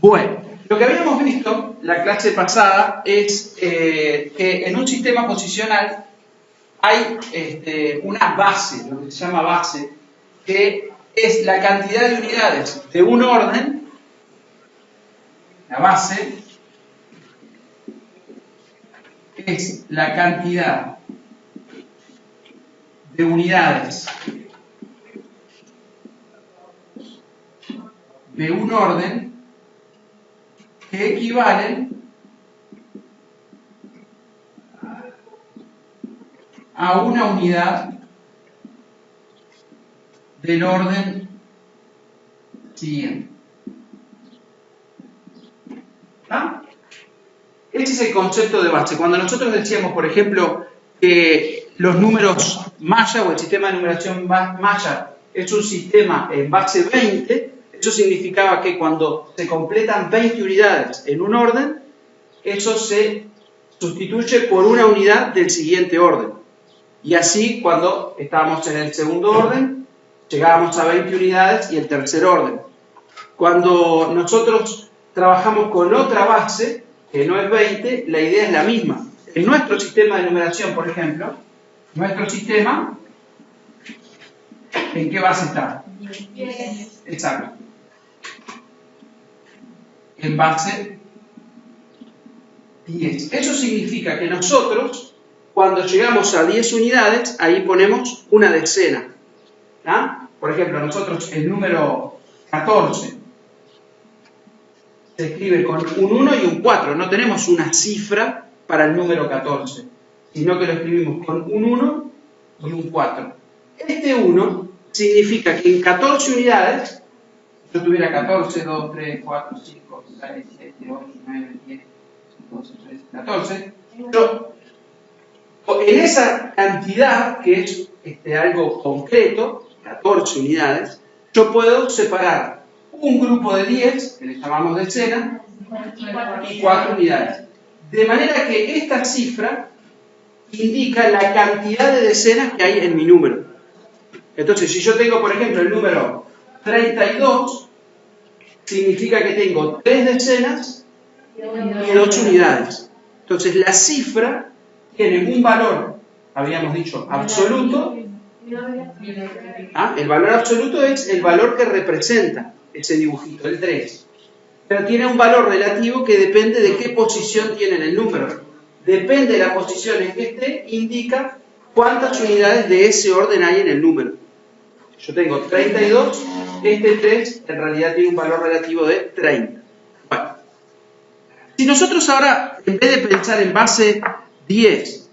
Bueno, lo que habíamos visto la clase pasada es que en un sistema posicional hay una base, lo que se llama base, que es la cantidad de unidades de un orden. La base es la cantidad de unidades de un orden que equivalen a una unidad del orden siguiente. ¿Ah? Ese es el concepto de base. Cuando nosotros decíamos, por ejemplo, que los números Maya o el sistema de numeración Maya es un sistema en base 20, eso significaba que cuando se completan 20 unidades en un orden, eso se sustituye por una unidad del siguiente orden. Y así, cuando estábamos en el segundo orden, llegábamos a 20 unidades y el tercer orden. Cuando nosotros trabajamos con otra base, que no es 20, la idea es la misma. En nuestro sistema de numeración, por ejemplo, nuestro sistema, ¿en qué base está? 10. Exacto. En base 10. Eso significa que nosotros, cuando llegamos a 10 unidades, ahí ponemos una decena. ¿Ah? Por ejemplo, nosotros el número 14 se escribe con un 1 y un 4. No tenemos una cifra para el número 14, sino que lo escribimos con un 1 y un 4. Este 1 significa que en 14 unidades, yo tuviera 14, 2, 3, 4, 5, 6, 7, 8, 9, 10, 12, 13, 14, yo, en esa cantidad, que es algo concreto, 14 unidades, yo puedo separar un grupo de 10, que le llamamos decena, y 4 unidades. De manera que esta cifra indica la cantidad de decenas que hay en mi número. Entonces, si yo tengo, por ejemplo, el número 32, significa que tengo 3 decenas y 2 unidades. Entonces, la cifra tiene un valor, habíamos dicho, absoluto. El valor absoluto es el valor que representa ese dibujito, el 3. Pero tiene un valor relativo que depende de qué posición tiene en el número. Depende de la posición en que esté, indica cuántas unidades de ese orden hay en el número. Yo tengo 32, este 3 en realidad tiene un valor relativo de 30. Bueno, si nosotros ahora, en vez de pensar en base 10,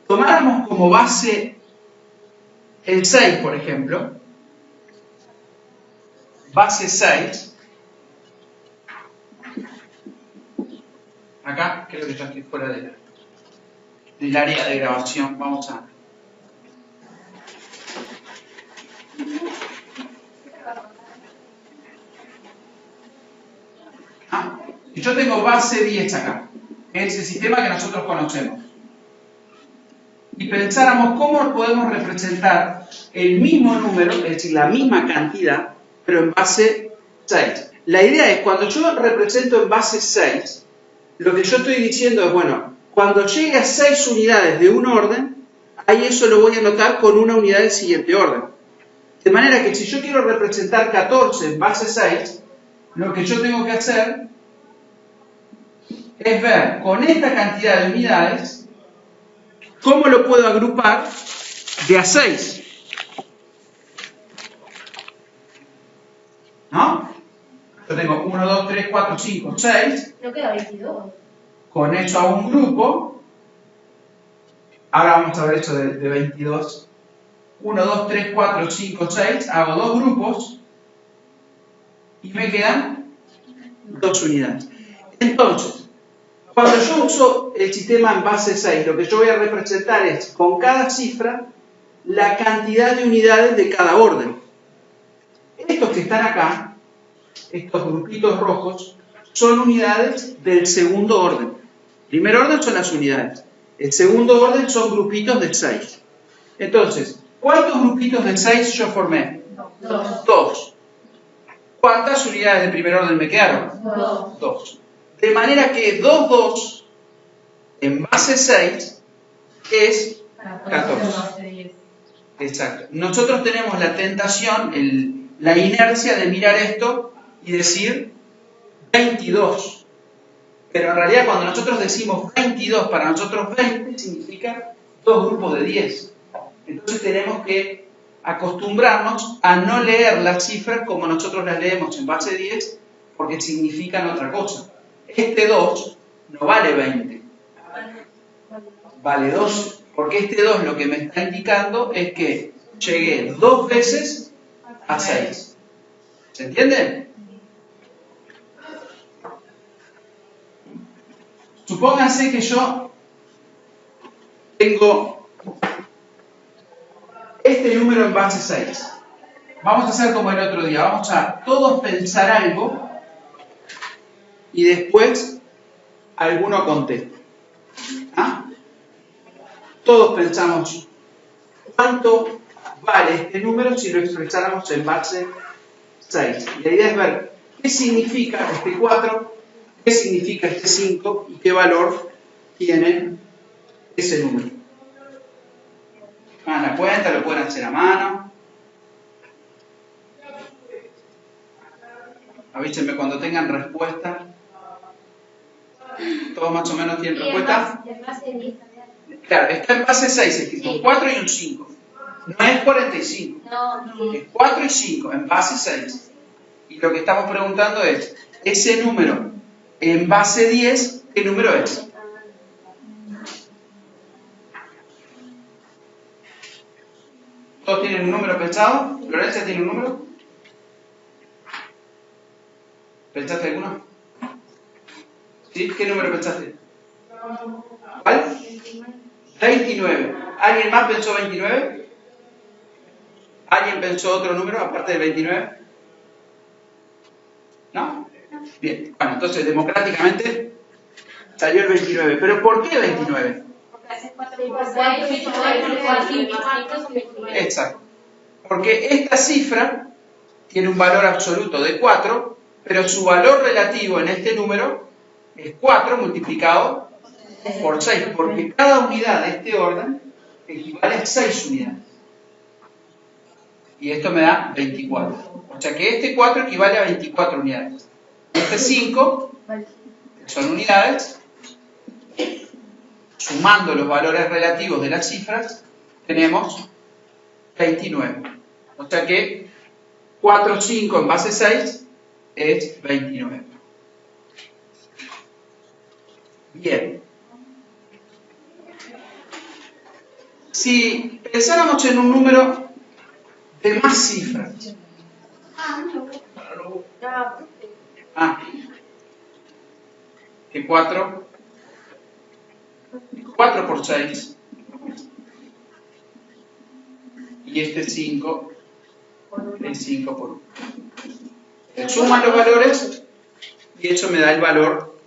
tomáramos como base el 6, por ejemplo, base 6, acá creo que ya estoy fuera del área de grabación, vamos a... Y yo tengo base 10 acá, es el sistema que nosotros conocemos. Y pensáramos cómo podemos representar el mismo número, es decir, la misma cantidad, pero en base 6. La idea es, cuando yo represento en base 6, lo que yo estoy diciendo es, bueno, cuando llegue a 6 unidades de un orden, ahí eso lo voy a anotar con una unidad del siguiente orden. De manera que si yo quiero representar 14 en base 6, lo que yo tengo que hacer es ver con esta cantidad de unidades cómo lo puedo agrupar de a 6. ¿No? Yo tengo 1, 2, 3, 4, 5, 6. No queda 22. Con eso hago un grupo. Ahora vamos a ver eso de 22. 1, 2, 3, 4, 5, 6. Hago 2 grupos. Y me quedan 2 unidades. Entonces, cuando yo uso el sistema en base 6, lo que yo voy a representar es, con cada cifra, la cantidad de unidades de cada orden. Estos que están acá, estos grupitos rojos, son unidades del segundo orden. El primer orden son las unidades. El segundo orden son grupitos de 6. Entonces, ¿cuántos grupitos de 6 yo formé? 2. 2. ¿Cuántas unidades de primer orden me quedaron? 2. 2. De manera que 2, 2 en base 6 es 14. Exacto. Nosotros tenemos la tentación, la inercia de mirar esto y decir 22. Pero en realidad cuando nosotros decimos 22, para nosotros 20 significa 2 grupos de 10. Entonces tenemos que acostumbrarnos a no leer las cifras como nosotros las leemos en base 10, porque significan otra cosa. Este 2 no vale 20, vale 12, porque este 2 lo que me está indicando es que llegué 2 veces a 6. ¿Se entiende? Supónganse que yo tengo este número en base 6. Vamos a hacer como el otro día. Vamos a todos pensar algo y después alguno contesta. ¿Ah? Todos pensamos cuánto vale este número si lo expresáramos en base 6. La idea es ver qué significa este 4, qué significa este 5 y qué valor tiene ese número. Hagan la cuenta, lo pueden hacer a mano. Avísenme cuando tengan respuesta. ¿Todos más o menos tienen respuesta? Claro, está en base 6, escrito un 4 y un 5. No es 45. No. Es 4 y 5, en base 6. Y lo que estamos preguntando es, ese número en base 10, ¿qué número es? ¿Todos tienen un número pensado? ¿Florencia tiene un número? ¿Pensaste alguno? ¿Sí? ¿Qué número pensaste? ¿Cuál? 29. ¿Alguien más pensó 29? ¿Alguien pensó otro número aparte del 29? ¿No? Bien. Bueno, entonces democráticamente salió el 29. ¿Pero por qué 29? Exacto. Porque esta cifra tiene un valor absoluto de 4, pero su valor relativo en este número es 4 multiplicado por 6, porque cada unidad de este orden equivale a 6 unidades. Y esto me da 24. O sea que este 4 equivale a 24 unidades. Este 5, que son unidades, sumando los valores relativos de las cifras, tenemos 29. O sea que 4, 5 en base 6 es 29. Bien. Si pensáramos en un número de más cifras. Que 4 por 6. Y este 5 es 5 por 1. Se suman los valores y eso me da el valor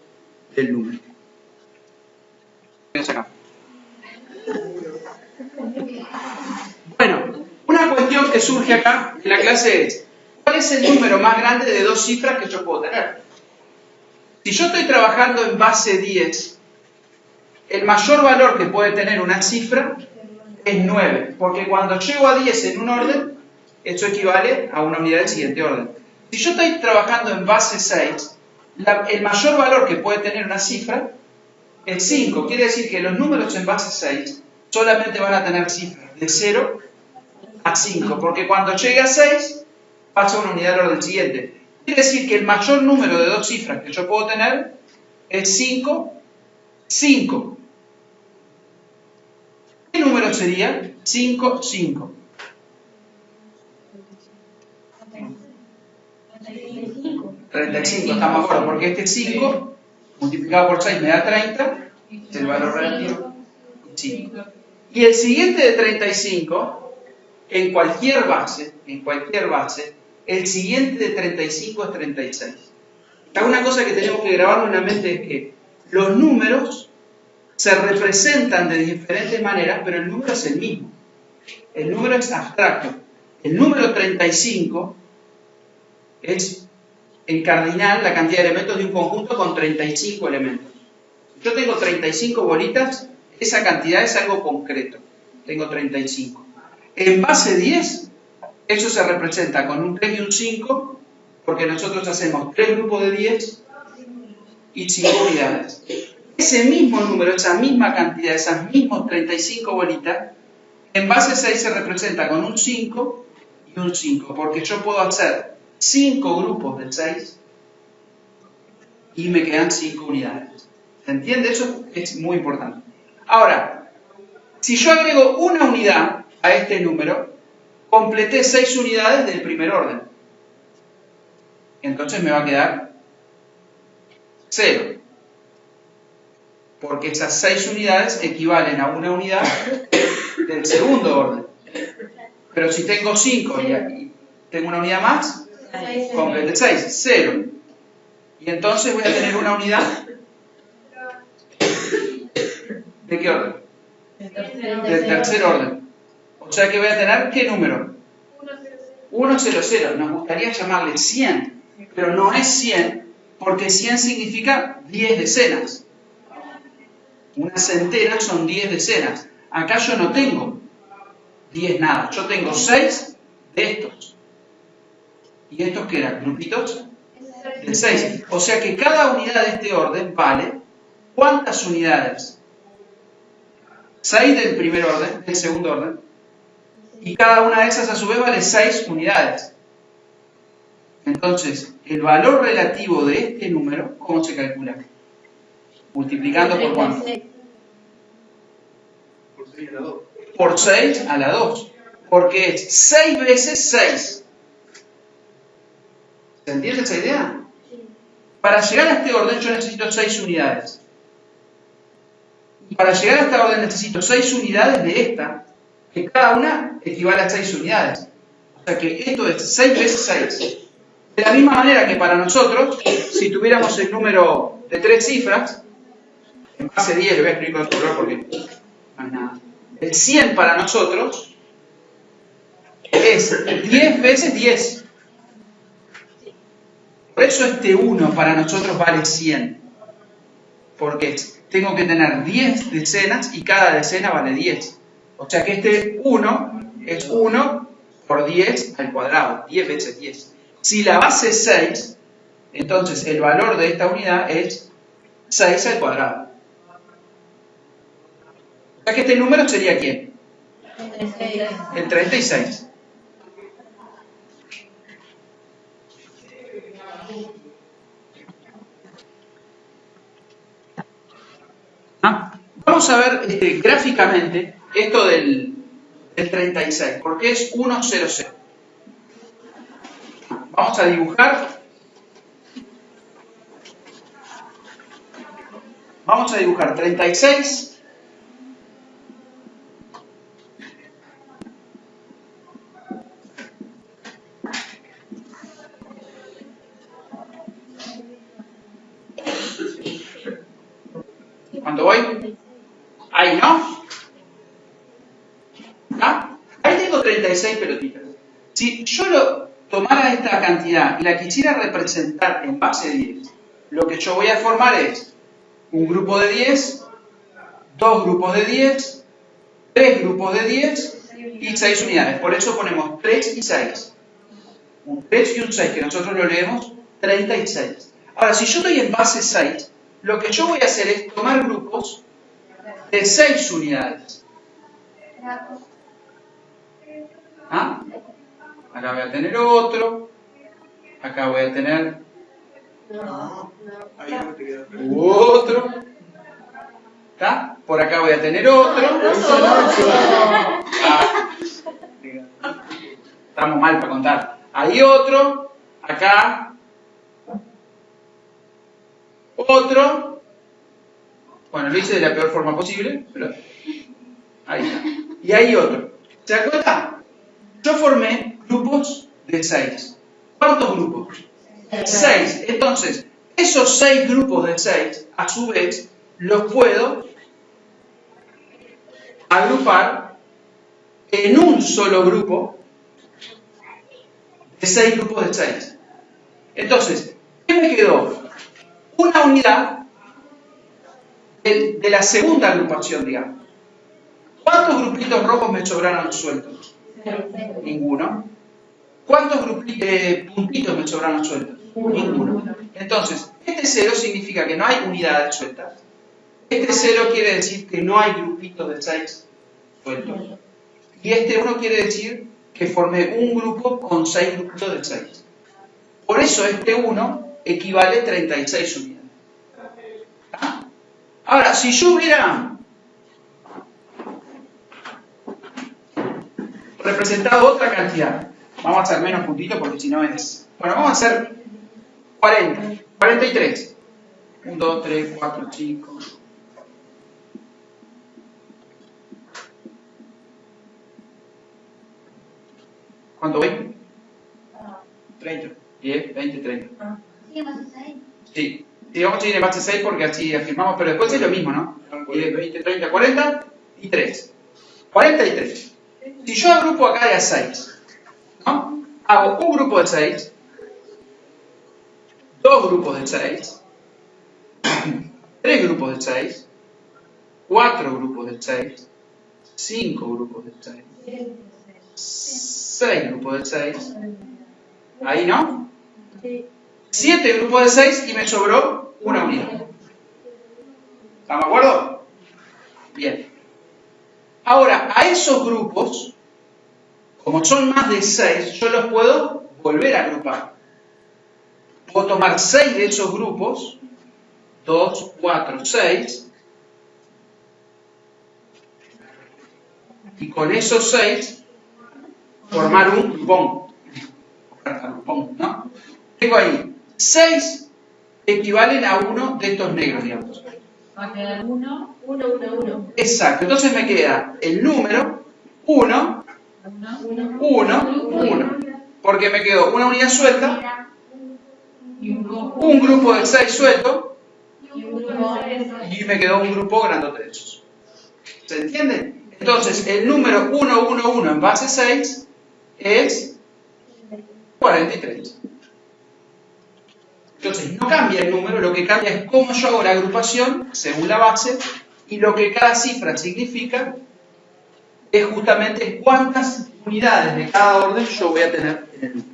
del número. Bueno, una cuestión que surge acá en la clase es, ¿cuál es el número más grande de 2 cifras que yo puedo tener? Si yo estoy trabajando en base 10, el mayor valor que puede tener una cifra es 9, porque cuando llego a 10 en un orden, eso equivale a una unidad del siguiente orden. Si yo estoy trabajando en base 6, el mayor valor que puede tener una cifra es 5. Quiere decir que los números en base 6 solamente van a tener cifras de 0 a 5, porque cuando llegue a 6 pasa a una unidad del orden siguiente. Quiere decir que el mayor número de 2 cifras que yo puedo tener es 5, 5. ¿Qué número sería? 5, 5. 35, estamos de acuerdo, porque este 5 multiplicado por 6 me da 30, es el valor relativo, 5. Y el siguiente de 35, en cualquier base, el siguiente de 35 es 36. Una cosa que tenemos que grabar en la mente es que los números se representan de diferentes maneras, pero el número es el mismo. El número es abstracto. El número 35 es en cardinal la cantidad de elementos de un conjunto con 35 elementos. Si yo tengo 35 bolitas, esa cantidad es algo concreto. Tengo 35. En base 10, eso se representa con un 3 y un 5, porque nosotros hacemos 3 grupos de 10 y 5 unidades. Ese mismo número, esa misma cantidad, esas mismas 35 bolitas, en base 6 se representa con un 5 y un 5, porque yo puedo hacer 5 grupos de 6 y me quedan 5 unidades. ¿Se entiende? Eso es muy importante. Ahora, si yo agrego una unidad a este número, completé 6 unidades del primer orden. Entonces me va a quedar 0. Porque esas 6 unidades equivalen a una unidad del segundo orden. Pero si tengo 5 y tengo una unidad más, completé 6, 0. Y entonces voy a tener una unidad. ¿De qué orden? Del tercer orden. O sea que voy a tener, ¿qué número? 100. Nos gustaría llamarle 100, pero no es 100, porque 100 significa 10 decenas. Una centena son 10 decenas. Acá yo no tengo 10 nada. Yo tengo 6 de estos. ¿Y estos qué eran? ¿Grupitos? De 6. O sea que cada unidad de este orden vale ¿cuántas unidades? 6 del primer orden, del segundo orden. Y cada una de esas a su vez vale 6 unidades. Entonces, el valor relativo de este número, ¿cómo se calcula? Multiplicando por ¿cuánto? Por 6 a la 2. Porque es 6 veces 6. ¿Se entiende esa idea? Para llegar a este orden yo necesito 6 unidades. Y para llegar a esta orden necesito 6 unidades de esta, que cada una equivale a 6 unidades. O sea que esto es 6 veces 6. De la misma manera que para nosotros, si tuviéramos el número de 3 cifras, en base 10, le voy a escribir con otro color porque no es nada. El 100 para nosotros es 10 veces 10. Por eso este 1 para nosotros vale 100. Porque tengo que tener 10 decenas y cada decena vale 10. O sea que este 1 es 1 por 10 al cuadrado, 10 veces 10. Si la base es 6, entonces el valor de esta unidad es 6 al cuadrado. O sea que este número sería ¿quién? El 36. Vamos a ver gráficamente esto del 36, porque es 1, 0, 0. Vamos a dibujar. Vamos a dibujar 36. ¿Cuánto voy? Ahí, ¿no? ¿Ah? Ahí tengo 36 pelotitas. Si yo tomara esta cantidad y la quisiera representar en base 10, lo que yo voy a formar es un grupo de 10, 2 grupos de 10, 3 grupos de 10 y 6 unidades. Por eso ponemos 3 y 6. Un 3 y un 6, que nosotros lo leemos 36. Ahora, si yo estoy en base 6, lo que yo voy a hacer es tomar grupos de 6 unidades. ¿Ah? Acá voy a tener otro. Acá voy a tener otro. ¿Está? Por acá voy a tener otro. Estamos mal para contar. Hay otro. Acá. Otro. Bueno, lo hice de la peor forma posible, pero ahí está. Y hay otro. ¿Se da cuenta? Yo formé grupos de 6. ¿Cuántos grupos? 6. Entonces, esos 6 grupos de 6, a su vez, los puedo agrupar en un solo grupo de 6 grupos de 6. Entonces, ¿qué me quedó? Una unidad de la segunda agrupación, digamos. ¿Cuántos grupitos rojos me sobraron sueltos? Ninguno. ¿Cuántos puntitos me sobraron sueltos? Ninguno. Entonces, este 0 significa que no hay unidades sueltas. Este 0 quiere decir que no hay grupitos de 6 sueltos. Y este 1 quiere decir que formé un grupo con 6 grupitos de 6. Por eso este 1 equivale a 36 unidades. ¿Ah? Ahora, si yo hubiera representado otra cantidad, vamos a hacer menos puntitos porque si no es... Bueno, vamos a hacer 40, 43. 1, 2, 3, 4, 5... ¿Cuánto voy? 30. 10, 20, 30. ¿Sí, más de 6? Sí. Sí, vamos a ir en base 6 porque así afirmamos, pero después es lo mismo, ¿no? 10, 20, 30, 40 y 3. 43. Si yo agrupo acá de a 6, ¿no? Hago un grupo de 6, dos grupos de 6, tres grupos de 6, cuatro grupos de 6, 5 grupos de 6, 6 grupos de 6, ahí no, 7 grupos de 6 y me sobró una unidad. ¿Estamos de acuerdo? Bien. Ahora, a esos grupos, como son más de 6, yo los puedo volver a agrupar. Puedo tomar 6 de esos grupos, 2, 4, 6, y con esos 6 formar un grupón, ¿no? Tengo ahí 6 equivalen a uno de estos negros, digamos. Va a quedar 1, 1, 1, 1. Exacto, entonces me queda el número 1, 1, 1, porque me quedó una unidad suelta, un grupo de 6 suelto, y me quedó un grupo grandote de esos. ¿Se entiende? Entonces, el número 1, 1, 1 en base 6 es 43. Entonces, no cambia el número, lo que cambia es cómo yo hago la agrupación según la base, y lo que cada cifra significa es justamente cuántas unidades de cada orden yo voy a tener en el número.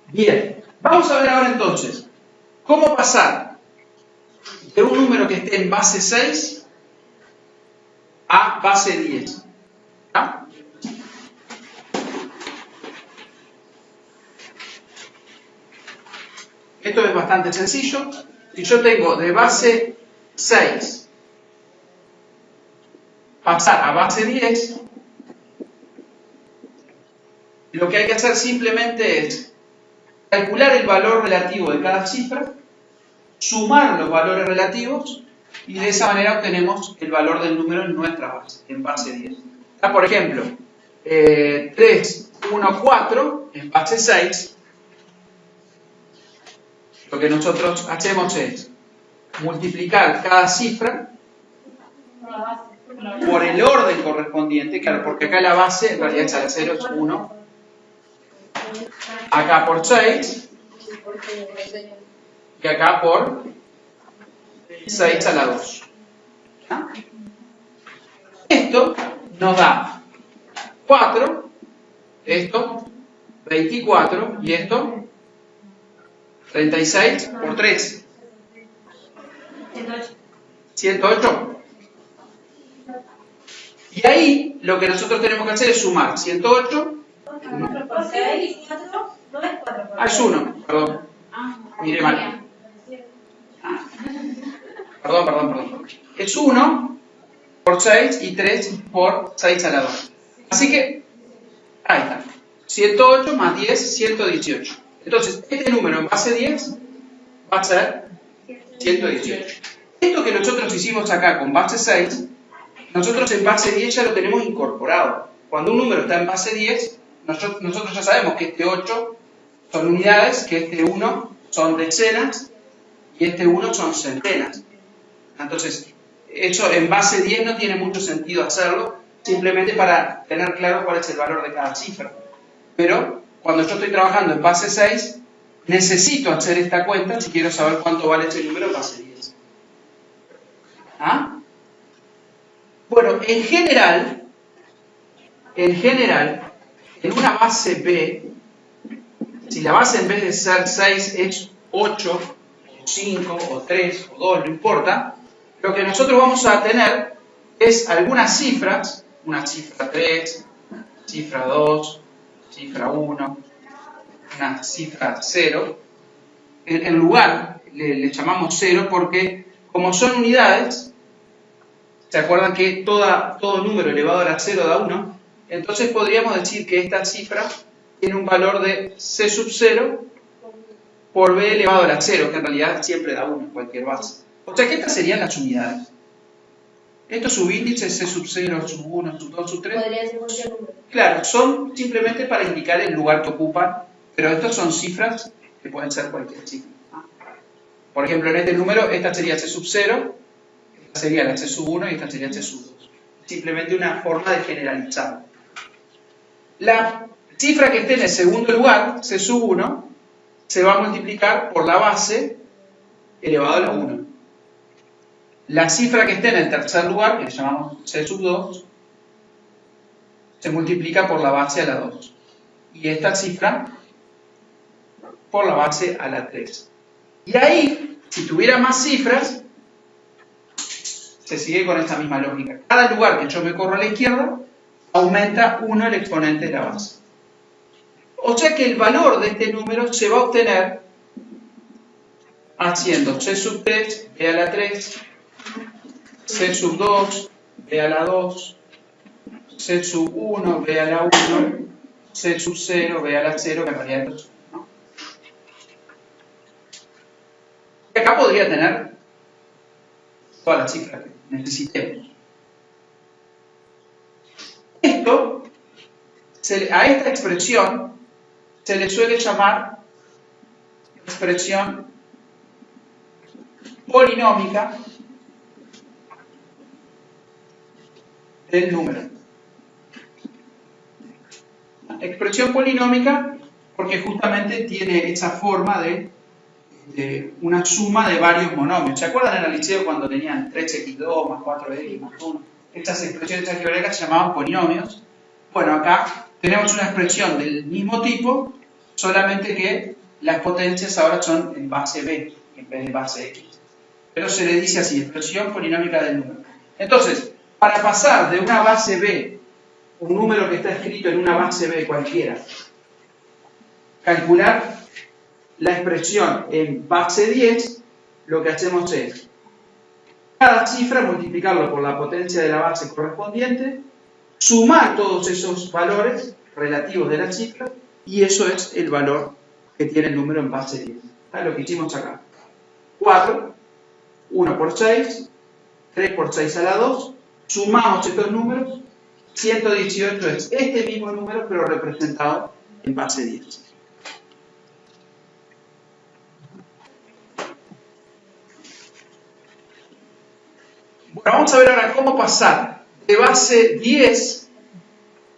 Bien, vamos a ver ahora entonces cómo pasar de un número que esté en base 6 a base 10. ¿Ah? Esto es bastante sencillo. Si yo tengo de base 6 pasar a base 10, lo que hay que hacer simplemente es calcular el valor relativo de cada cifra, sumar los valores relativos y de esa manera obtenemos el valor del número en nuestra base, en base 10. Por ejemplo, 3, 1, 4 en base 6, lo que nosotros hacemos es multiplicar cada cifra por el orden correspondiente, claro, porque acá la base en realidad es a la 0, es 1, acá por 6 y acá por 6 a la 2. ¿Ah? Esto nos da 4, esto 24 y esto 36 por 3. 108. Y ahí lo que nosotros tenemos que hacer es sumar 108. Ah, es 1, perdón. Mire mal. Perdón. Es 1 por 6 y 3 por 6 a la 2. Así que, ahí está. 108 más 10, 118. Entonces, este número en base 10 va a ser 118. Esto que nosotros hicimos acá con base 6, nosotros en base 10 ya lo tenemos incorporado. Cuando un número está en base 10, nosotros ya sabemos que este 8 son unidades, que este 1 son decenas y este 1 son centenas. Entonces, eso en base 10 no tiene mucho sentido hacerlo, simplemente para tener claro cuál es el valor de cada cifra. Pero cuando yo estoy trabajando en base 6, necesito hacer esta cuenta si quiero saber cuánto vale ese número en base 10. ¿Ah? Bueno, en general, en una base B, si la base en vez de ser 6 es 8, o 5, o 3, o 2, no importa, lo que nosotros vamos a tener es algunas cifras, una cifra 3, cifra 2, cifra 1, una cifra 0. En lugar le llamamos 0 porque como son unidades, ¿se acuerdan que todo número elevado a la 0 da 1? Entonces podríamos decir que esta cifra tiene un valor de C sub 0 por B elevado a la 0, que en realidad siempre da 1 en cualquier base. O sea que estas serían las unidades. Estos subíndices, C sub 0, sub 1, sub 2, sub 3. Podría ser cualquier número. Claro, son simplemente para indicar el lugar que ocupan, pero estos son cifras que pueden ser cualquier cifra. Por ejemplo, en este número, esta sería C sub 0, esta sería la C sub 1 y esta sería C sub 2. Simplemente una forma de generalizar. La cifra que esté en el segundo lugar, C sub 1, se va a multiplicar por la base elevado a la 1. La cifra que esté en el tercer lugar, que le llamamos C sub 2, se multiplica por la base a la 2. Y esta cifra por la base a la 3. Y ahí, si tuviera más cifras, se sigue con esta misma lógica. Cada lugar que yo me corro a la izquierda, aumenta 1 el exponente de la base. O sea que el valor de este número se va a obtener haciendo C sub 3, B a la 3, C sub 2, B a la 2, C sub 1, B a la 1, C sub 0, B a la 0, que en realidad es 1, ¿no? Y acá podría tener todas las cifras que necesitemos. A esta expresión se le suele llamar expresión polinómica del número. Expresión polinómica porque justamente tiene esa forma de una suma de varios monomios. ¿Se acuerdan en el liceo cuando tenían 3x2 más 4x más 1? Estas expresiones algebraicas se llamaban polinomios. Bueno, acá tenemos una expresión del mismo tipo, solamente que las potencias ahora son en base B en vez de base X. Pero se le dice así, expresión polinómica del número. Entonces, para pasar de una base B, un número que está escrito en una base B cualquiera, calcular la expresión en base 10, lo que hacemos es cada cifra multiplicarlo por la potencia de la base correspondiente, sumar todos esos valores relativos de la cifra, y eso es el valor que tiene el número en base 10. ¿Está? Lo que hicimos acá. 4, 1 por 6, 3 por 6 a la 2, sumamos estos números, 118 es este mismo número, pero representado en base 10. Bueno, vamos a ver ahora cómo pasar de base 10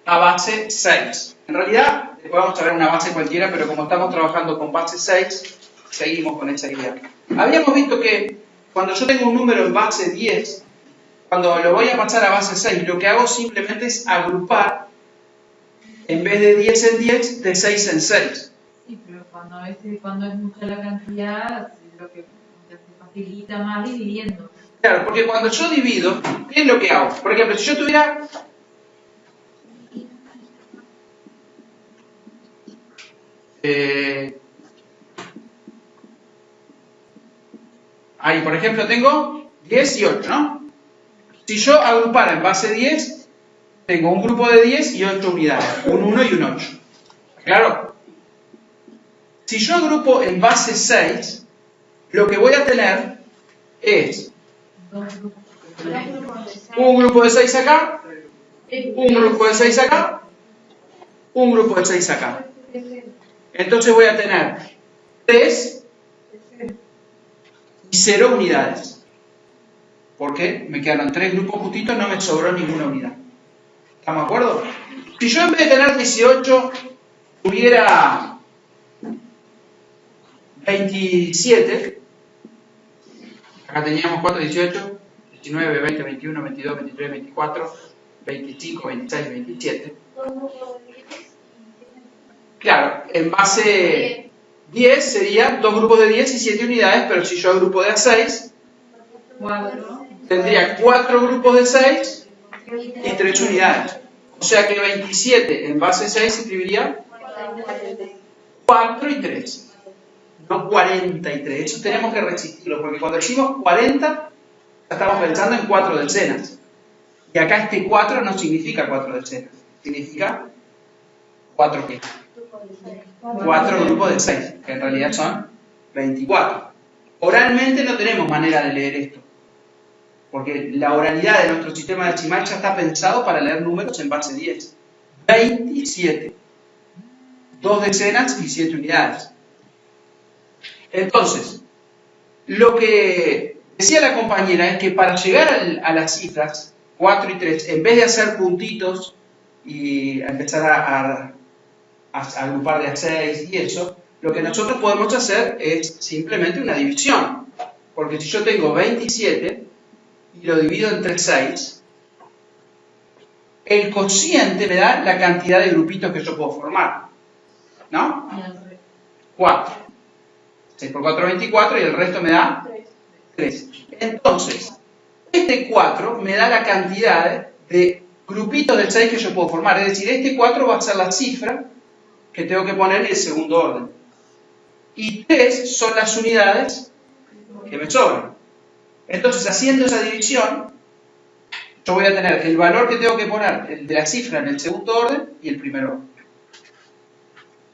a base 6. En realidad, después vamos a ver una base cualquiera, pero como estamos trabajando con base 6, seguimos con esa idea. Habíamos visto que cuando yo tengo un número en base 10, cuando lo voy a pasar a base 6, lo que hago simplemente es agrupar, en vez de 10 en 10, de 6 en 6. Sí, pero cuando es mucha la cantidad, lo que se facilita más dividiendo. Claro, porque cuando yo divido, ¿qué es lo que hago? Por ejemplo, si yo tuviera ahí, por ejemplo, tengo 10 y 8, ¿no? Si yo agrupara en base 10, tengo un grupo de 10 y 8 unidades, un 1 y un 8. ¿Claro? Si yo agrupo en base 6, lo que voy a tener es un grupo de 6 acá, un grupo de 6 acá, un grupo de 6 acá. Entonces voy a tener 3 y 0 unidades. ¿Por qué? Me quedaron 3 grupos justitos, no me sobró ninguna unidad. ¿Estamos de acuerdo? Si yo en vez de tener 18 tuviera 27, acá teníamos 4, 18, 19, 20, 21, 22, 23, 24, 25, 26, 27. Claro, en base 10 sería 2 grupos de 10 y 7 unidades, pero si yo agrupo de a 6, tendría 4 grupos de 6 y 3 unidades. O sea que 27 en base 6 se escribiría 4 y 3, no 43. Eso tenemos que resistirlo, porque cuando decimos 40, estamos pensando en 4 decenas. Y acá este 4 no significa 4 decenas, significa 4 ¿qué? 4 grupos de 6, que en realidad son 24. Oralmente no tenemos manera de leer esto, porque la oralidad de nuestro sistema decimal ya está pensado para leer números en base 10. 27. 2 decenas y 7 unidades. Entonces, lo que decía la compañera es que para llegar a las cifras 4 y 3, en vez de hacer puntitos y empezar a agrupar de a 6 y eso, lo que nosotros podemos hacer es simplemente una división. Porque si yo tengo 27 y lo divido entre 6, el cociente me da la cantidad de grupitos que yo puedo formar. ¿No? 4. 6 por 4, 24 y el resto me da 3. Entonces, este 4 me da la cantidad de grupitos del 6 que yo puedo formar. Es decir, este 4 va a ser la cifra que tengo que poner en el segundo orden. Y 3 son las unidades que me sobran. Entonces, haciendo esa división, yo voy a tener el valor que tengo que poner, el de la cifra en el segundo orden y el primer orden.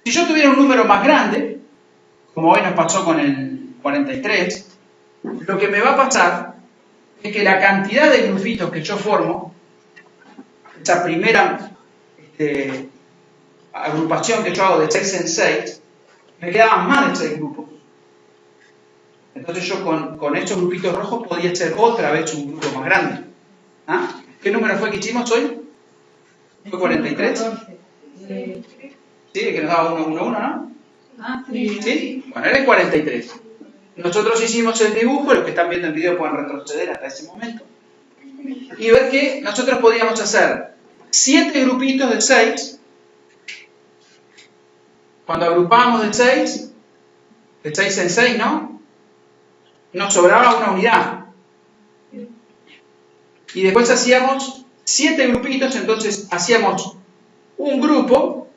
Si yo tuviera un número más grande, como hoy nos pasó con el 43, lo que me va a pasar es que la cantidad de grupitos que yo formo, esa primera agrupación que yo hago de 6 en 6, me quedaban más de 6 grupos. Entonces yo con estos grupitos rojos podía hacer otra vez un grupo más grande. ¿Ah? ¿Qué número fue que hicimos hoy? ¿Fue 43? Sí, que nos daba 1, 1, 1, ¿no? Ah, sí. ¿Sí? Bueno, era el 43. Nosotros hicimos el dibujo, los que están viendo el video pueden retroceder hasta ese momento, y ver que nosotros podíamos hacer 7 grupitos de 6. Cuando agrupábamos de 6 en 6, ¿no? Nos sobraba una unidad. Y después hacíamos 7 grupitos, entonces hacíamos un grupo.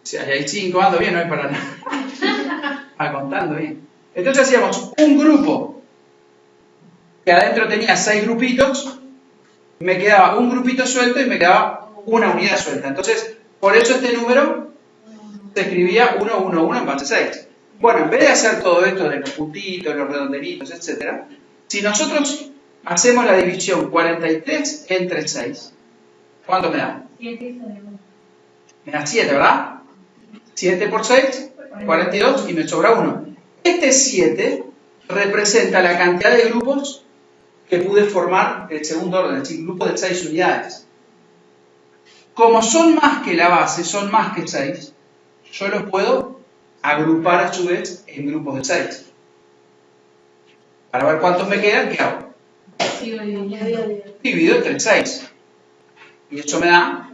Si hay 5, ando bien, no hay para nada. Va contando bien. Entonces hacíamos un grupo que adentro tenía 6 grupitos, me quedaba un grupito suelto y me quedaba una unidad suelta. Entonces, por eso este número se escribía 1, 1, 1 en base 6. Bueno, en vez de hacer todo esto de los puntitos, los redondelitos, etc., si nosotros hacemos la división 43 entre 6, ¿cuánto me da? 7. Me da 7, ¿verdad? 7 por 6, 42 y me sobra 1. Este 7 representa la cantidad de grupos que pude formar el segundo orden, es decir, grupos de 6 unidades. Como son más que la base, son más que 6, yo los puedo agrupar a su vez en grupos de 6. Para ver cuántos me quedan, ¿qué hago? Divido entre 6. Y eso me da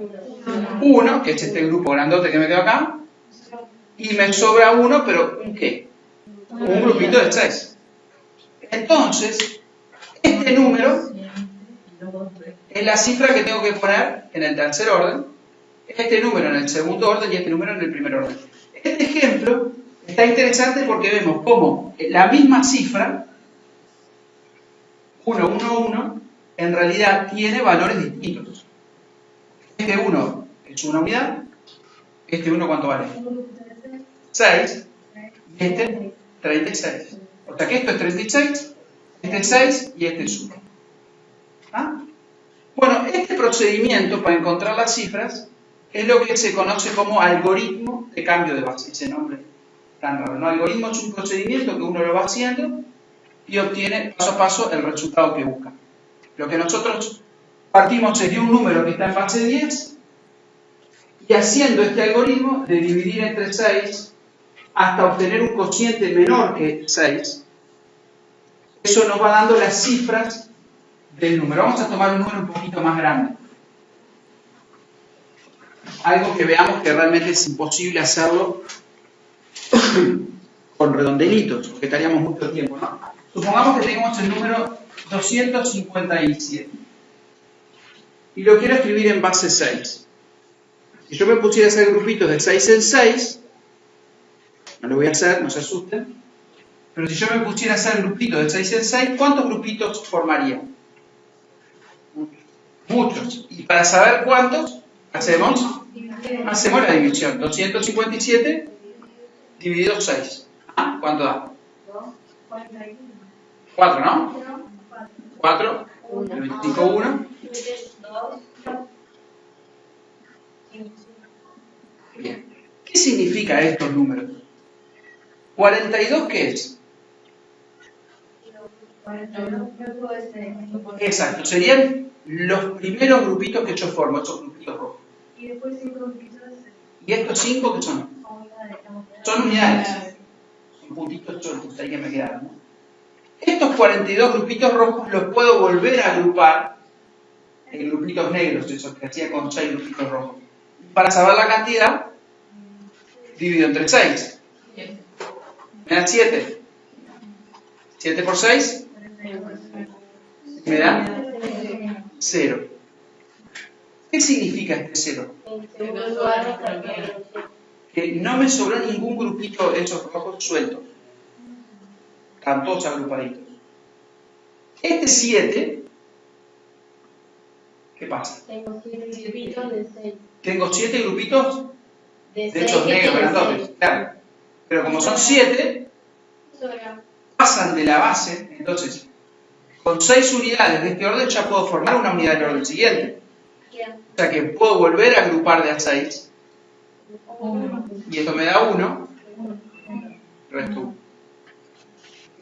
1, que es este grupo grandote que me quedó acá. Y me sobra 1, pero ¿un qué? Un grupito de 6. Entonces, este número es la cifra que tengo que poner en el tercer orden, este número en el segundo orden y este número en el primer orden. Este ejemplo está interesante porque vemos cómo la misma cifra, 1, 1, 1, en realidad tiene valores distintos. Este 1 es una unidad, este 1 ¿cuánto vale? 6, y este 36. O sea que esto es 36, este es 6 y este es 1. ¿Ah? Bueno, este procedimiento para encontrar las cifras es lo que se conoce como algoritmo de cambio de base. Ese nombre tan raro, ¿no? Algoritmo es un procedimiento que uno lo va haciendo y obtiene paso a paso el resultado que busca. Lo que nosotros Partimos de un número que está en base 10 y haciendo este algoritmo de dividir entre 6 hasta obtener un cociente menor que 6, eso nos va dando las cifras del número. Vamos a tomar un número un poquito más grande. Algo que veamos que realmente es imposible hacerlo con redondelitos, porque estaríamos mucho tiempo, ¿no? Supongamos que tenemos el número 257 y lo quiero escribir en base 6. Si yo me pusiera a hacer grupitos de 6 en 6, no lo voy a hacer, no se asusten, pero si yo me pusiera a hacer grupitos de 6 en 6, ¿cuántos grupitos formaría? Muchos. Y para saber cuántos, hacemos la división. 257 dividido 6. ¿Ah? ¿Cuánto da? 4, ¿no? 4, 25, 1. Bien. ¿Qué significa estos números? 42, ¿qué es? Exacto, serían los primeros grupitos que yo formo, esos grupitos rojos. Y después 5 grupitos de 6. ¿Y estos 5 qué son? Son unidades. Son puntitos sueltos, ahí que me quedaron, ¿no? Estos 42 grupitos rojos los puedo volver a agrupar en grupitos negros, esos que hacía con 6 grupitos rojos. Para saber la cantidad, divido entre 6. Me da 7. 7 por 6 me da 0. ¿Qué significa este 0? Que no me sobró ningún grupito de esos rojos sueltos. Están todos agrupaditos. Este 7, ¿qué pasa? Tengo 7 grupitos de 6. Tengo 7 grupitos De de esos negros grandotes, claro. Pero como son 7, pasan de la base, entonces, con 6 unidades de este orden ya puedo formar una unidad del orden siguiente. O sea que puedo volver a agrupar de a 6. Y esto me da 1. Resto 1.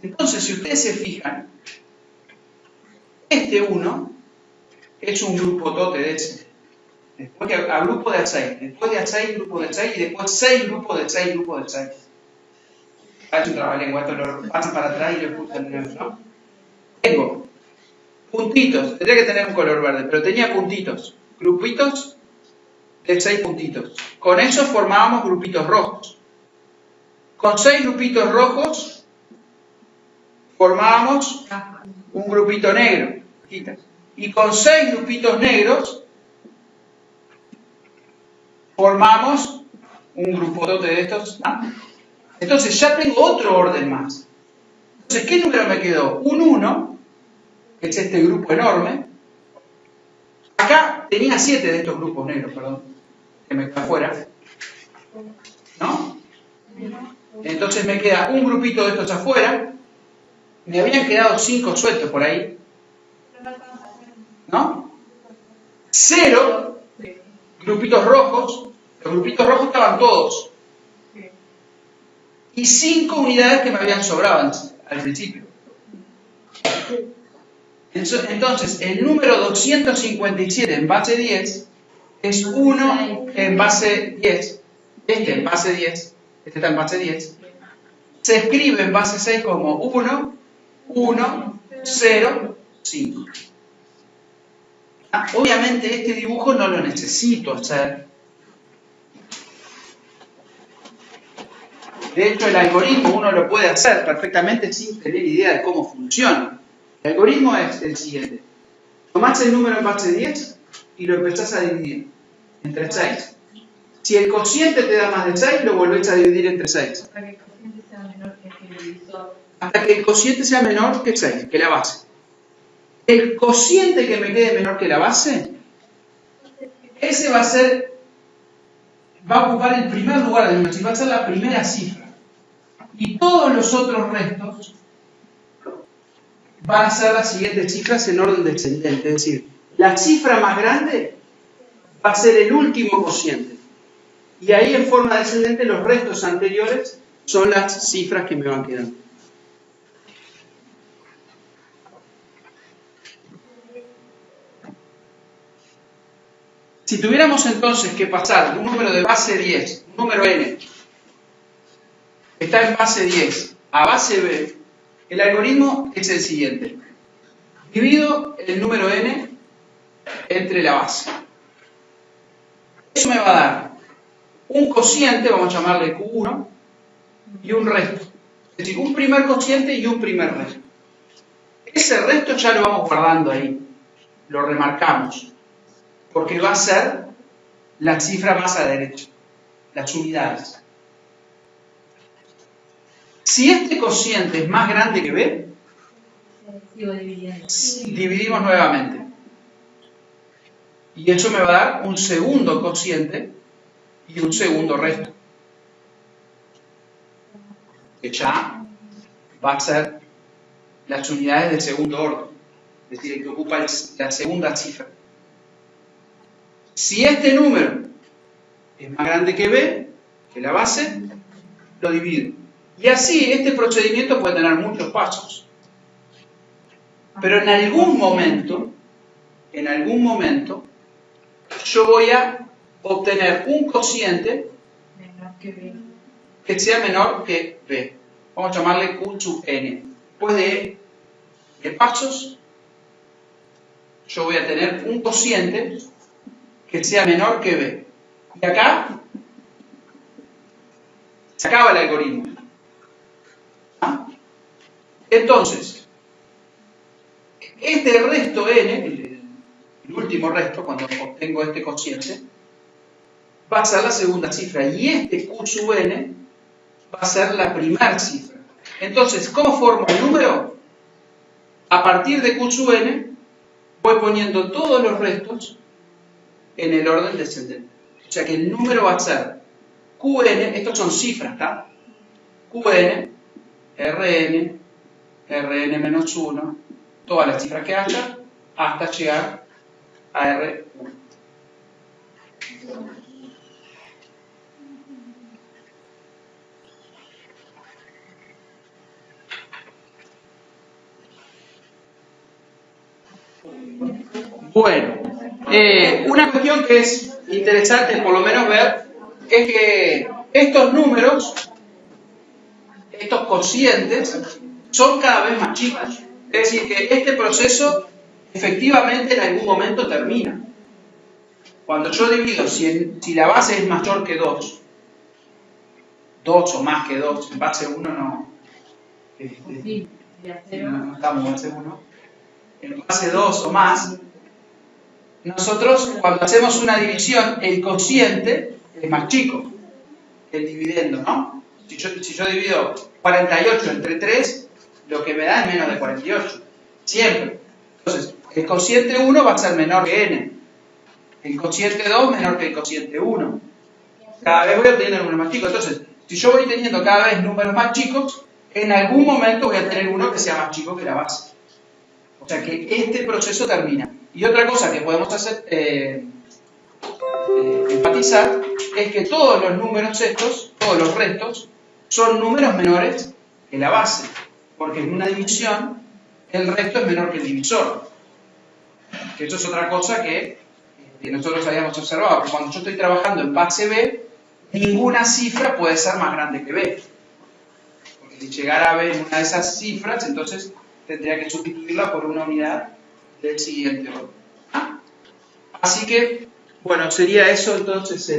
Entonces, si ustedes se fijan, este 1 es un grupo tote de ese. Después que agrupo de a 6, después de a 6 grupo de 6 y después 6 grupos de 6 grupos de 6. Es un trabalengua, esto lo pasan para atrás y lo expulsan de nuevo, ¿no? Tengo puntitos, tendría que tener un color verde, pero tenía puntitos, grupitos de 6 puntitos. Con eso formábamos grupitos rojos. Con 6 grupitos rojos formábamos un grupito negro. Y con 6 grupitos negros formamos un grupotote de estos. Entonces ya tengo otro orden más. Entonces, ¿qué número me quedó? Un 1, que es este grupo enorme. Acá tenía 7 de estos grupos negros, perdón, que me quedó afuera. ¿No? Entonces me queda un grupito de estos afuera. Me habían quedado 5 sueltos por ahí. ¿No? 0 grupitos rojos. Los grupitos rojos estaban todos. Y 5 unidades que me habían sobrado al principio. Entonces, el número 257 en base 10 es 1 en base 10. Este en base 10. Este está en base 10. Se escribe en base 6 como 1, 1, 0, 5. Obviamente este dibujo no lo necesito hacer. De hecho, el algoritmo uno lo puede hacer perfectamente sin tener idea de cómo funciona. El algoritmo es el siguiente. Tomás el número en base 10 y lo empezás a dividir entre 6. Si el cociente te da más de 6, lo volvés a dividir entre 6. Hasta que el cociente sea menor que el divisor. Hasta que el cociente sea menor que 6, que la base. El cociente que me quede menor que la base, ese va a ocupar el primer lugar del número, va a ser la primera cifra. Y todos los otros restos van a ser las siguientes cifras en orden descendente. Es decir, la cifra más grande va a ser el último cociente. Y ahí en forma descendente los restos anteriores son las cifras que me van quedando. Si tuviéramos entonces que pasar un número de base 10, un número n, que está en base 10 a base b, el algoritmo es el siguiente. Divido el número n entre la base. Eso me va a dar un cociente, vamos a llamarle Q1, y un resto. Es decir, un primer cociente y un primer resto. Ese resto ya lo vamos guardando ahí, lo remarcamos, porque va a ser la cifra más a la derecha, las unidades. Si este cociente es más grande que b, Sigo dividiendo. dividimos nuevamente. Y eso me va a dar un segundo cociente y un segundo resto, que ya va a ser las unidades de segundo orden, es decir, el que ocupa la segunda cifra. Si este número es más grande que b, que la base, lo divido. Y así este procedimiento puede tener muchos pasos. Pero en algún momento, yo voy a obtener un cociente Menor que B. que sea menor que b. Vamos a llamarle Q sub n. Después de pasos, yo voy a tener un cociente que sea menor que b. Y acá se acaba el algoritmo. ¿Ah? Entonces, este resto n, el último resto, cuando obtengo este cociente, va a ser la segunda cifra. Y este Q sub n va a ser la primera cifra. Entonces, ¿cómo formo el número? A partir de Q sub n, voy poniendo todos los restos en el orden descendente. O sea que el número va a ser Qn, estos son cifras, ¿está? Qn, Rn, Rn menos 1, todas las cifras que haya, hasta llegar a R1. Bueno, una cuestión que es interesante por lo menos ver es que estos números, estos cocientes, son cada vez más chicos. Es decir, que este proceso efectivamente en algún momento termina. Cuando yo divido, si la base es mayor que 2 o más que 2, en base 1 no. Sí, de acero. No estamos en base 1. En base 2 o más, nosotros cuando hacemos una división, el cociente es más chico que el dividendo, ¿no? Si yo divido 48 entre 3, lo que me da es menos de 48. Siempre. Entonces, el cociente 1 va a ser menor que n. El cociente 2 menor que el cociente 1. Cada vez voy obteniendo números más chicos. Entonces, si yo voy teniendo cada vez números más chicos, en algún momento voy a tener uno que sea más chico que la base. O sea que este proceso termina. Y otra cosa que podemos hacer, enfatizar, es que todos los números estos, todos los restos, son números menores que la base. Porque en una división, el resto es menor que el divisor. Que eso es otra cosa que nosotros habíamos observado, que cuando yo estoy trabajando en base B, ninguna cifra puede ser más grande que B. Porque si llegara a B en una de esas cifras, entonces tendría que sustituirla por una unidad del siguiente orden. ¿Ah? Así que, bueno, sería eso entonces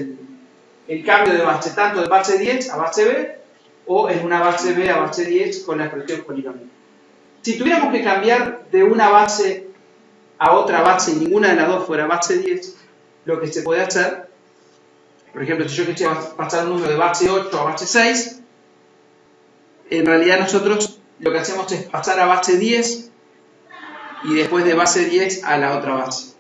el cambio de base, tanto de base 10 a base B, o en una base B a base 10 con la expresión polinomial. Si tuviéramos que cambiar de una base a otra base y ninguna de las dos fuera base 10, lo que se puede hacer, por ejemplo, si yo quisiera pasar un número de base 8 a base 6, en realidad nosotros lo que hacemos es pasar a base 10 y después de base 10 a la otra base.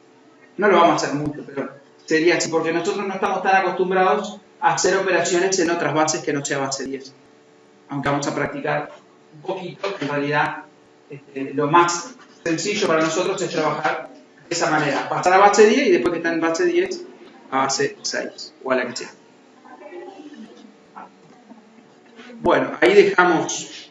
No lo vamos a hacer mucho, pero sería así, porque nosotros no estamos tan acostumbrados a hacer operaciones en otras bases que no sea base 10. Aunque vamos a practicar un poquito, en realidad lo más sencillo para nosotros es trabajar de esa manera. Pasar a base 10 y después que está en base 10 a base 6 o a la que sea. Bueno, ahí dejamos